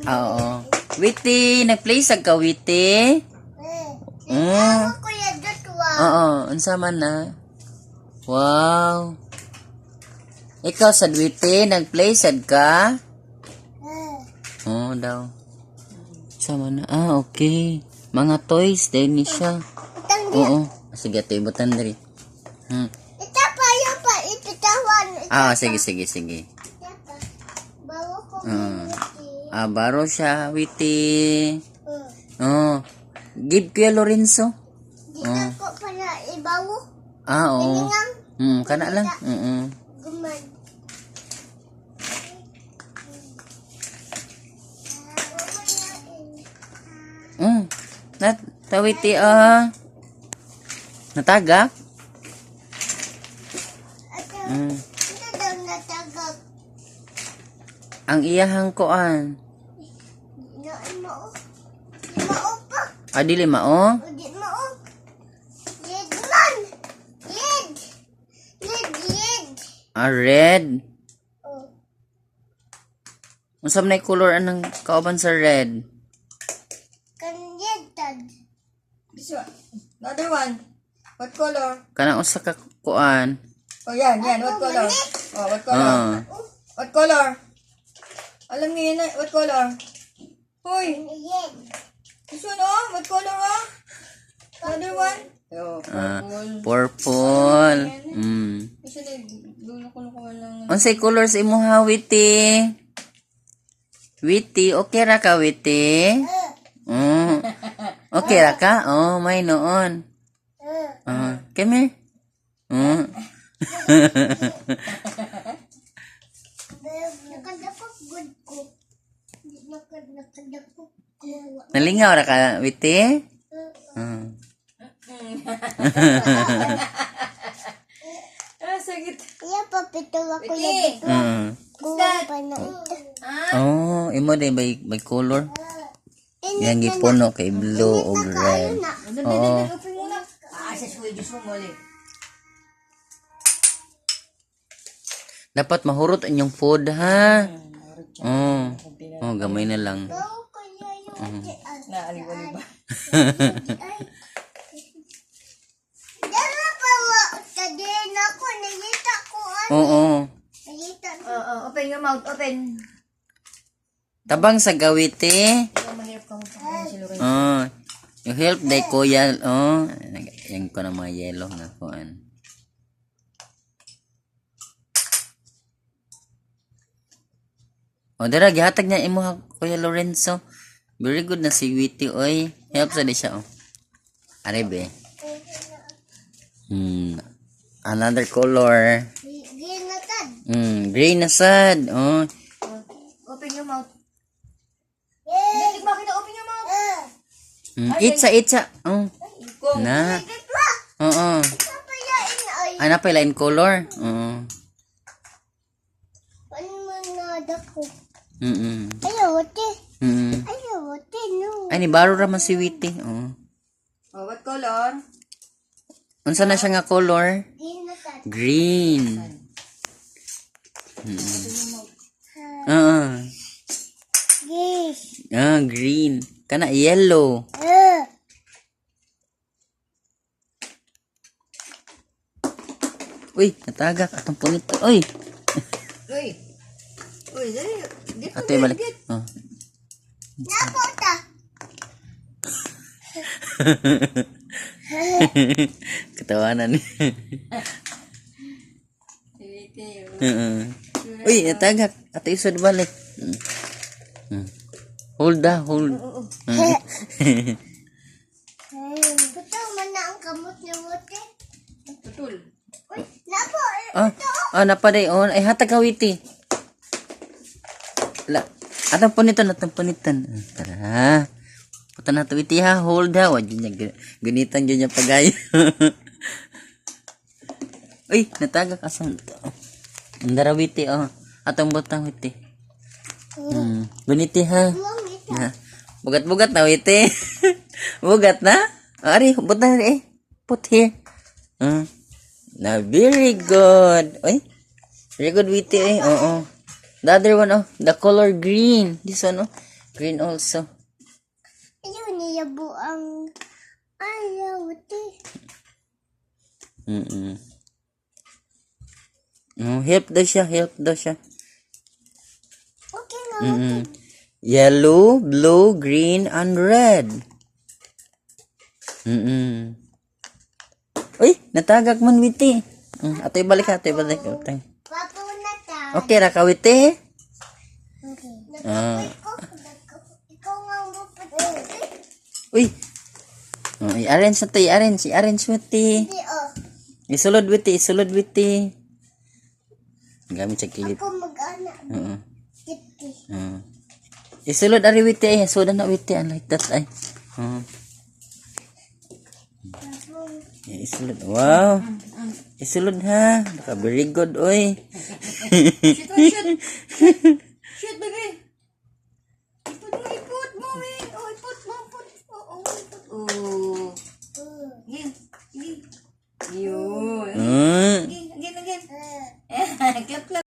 Oo. Witi, nag-play sa ka, Witi? Oo, unsa man na? Wow. Ikaw sad, Witi, nag-play sad ka? Oo daw. Sama na. Ah, okay. Mga toys din ni siya. Oo. Sige, ito ibutan diri. Sige. Baro siya, Witi. Give Kuya Lorenzo. Ko pala ibawo. Oo. Kana lang. Guman. Witi, natagak? Ito daw natagak. Ang iyahang koan. Mao pa. Dili mao? Di mao. Lid man. Lid. Red. Oh. Unsa man color anang kauban sa red? Kanyetad. This one. Another one. What color? Kanang usa ka kuan. Oh, yan. What color? Oh, what color? What color? Alam niyo yun, what color? Hoy! Yen. This one, oh? What color, oh? Another one? Oh, Purple. Kasi dulo ko lang. Unsay color sa imuha, Witi? Witi, okay ra ka, Witi? Okay ra ka? Oh, may noon. Come here. Nakadapok good ko. Nakadapok ko. Nalingaw ra ka, Witi? Sagit. Iya pa pito ako Witi. yan. Kuha pa na ito. Imo din may color. Yang gipuno kay blue o red. Oo. Open mo na. Sa suwi, Diyos mo muli. Dapat mahurot inyong food, ha? Gamay na lang. Oo, kaya yung Naaliwali ba? Dara pa wa. Tadin ako. Nalita ko. Oo. Nalita ko. Open your mouth, open. Tabang sa gawiti. Mahirap ka mo si Lorenzo. Yung help day kuya. Yan ko na mga yellow na kuan. Dara, gihatag niya imo Kuya Lorenzo. Very good na si Witi, oy. Help sa di siya, Arebe. Another color. Ginatad. Green na sad. Open your mouth. Hindi ba kita open your mouth? Itsa. Kung. Na. Gatwa. Papayain ay. Ana pa line color. Ano man na dako. Mm-mm. Ayaw, te, no. Ay, ni baro raman si Witi. Oh, what color? Unsa na siya nga color? Ginatad. Green. Yes. Green. Kana yellow. Uy, natagak atong punito. Uy. Uy, dali. Ate balik. Napota. Ketawanan. Uy, natagak. Ate isod balik. Hold. Putaw man na ang kamot ni Wote. Tutul. Uy, napo. Napaday. Ay, hatag ka, Witi. Atong punitan. Tara. Puta na to, Witi, ha. Hold, ha. Wag yun niya. Gunitan yun niya pagaya. Uy, natagak. Asan ito? Andara, Witi, Atong butang, Witi. Guniti, ha. Bugat-bugat na, Witi. Bugat na? Ari, butang na, Put here. Na, very good. Uy, very good, Witi, Oo. The other one, oh. The color green. This one, oh. Green also. Ayun, niyabo ang... Ayaw, ito. Help daw siya. Help daw siya. Okay nga. Yellow, blue, green, and red. Uy, natagak man, Witi. Atoy balik ha, atoy balik. Papo na ta. Okay, ra ka, Witi. Okay. Ikaw nga mo pati. Uy. I-arrange na to, i-arrange. I-arrange, Witi. Hindi, oh. Isulod, Witi. Isulod, Witi. Gamit sa kilid. Ako mag-anak. Titi. Isulod, ari, Witi. Sudan na, Witi. I like that, ay. Isulod. Wow. Isulod, ha. Naka very good, oy. Shoot. Shoot, baby. Iput mo, Win. Oh, iput mo. Oh. Again. Yun. Again. Clap.